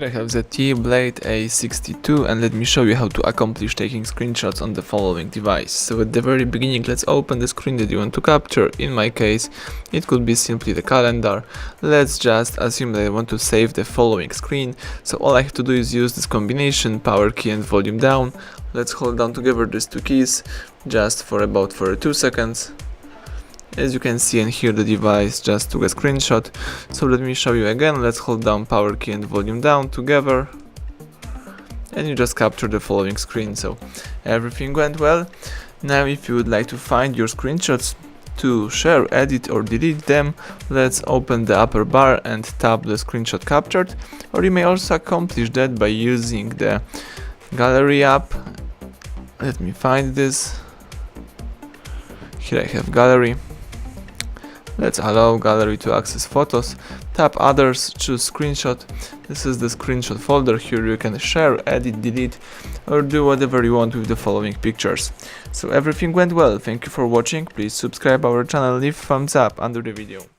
Here I have ZTE Blade A602 and let me show you how to accomplish taking screenshots on the following device. So at the very beginning, let's open the screen that you want to capture. In my case, it could be simply the calendar. Let's just assume that I want to save the following screen. So all I have to do is use this combination, power key and volume down. Let's hold down together these two keys just for about 2 seconds. As you can see and hear, the device just took a screenshot. So let me show you again. Let's hold down power key and volume down together. And you just capture the following screen. So everything went well. Now if you would like to find your screenshots to share, edit or delete them, let's open the upper bar and tap the screenshot captured. Or you may also accomplish that by using the gallery app. Let me find this. Here I have gallery. Let's allow gallery to access photos, tap others, choose screenshot. This is the screenshot folder. Here you can share, edit, delete or do whatever you want with the following pictures. So everything went well. Thank you for watching. Please subscribe our channel, leave thumbs up under the video.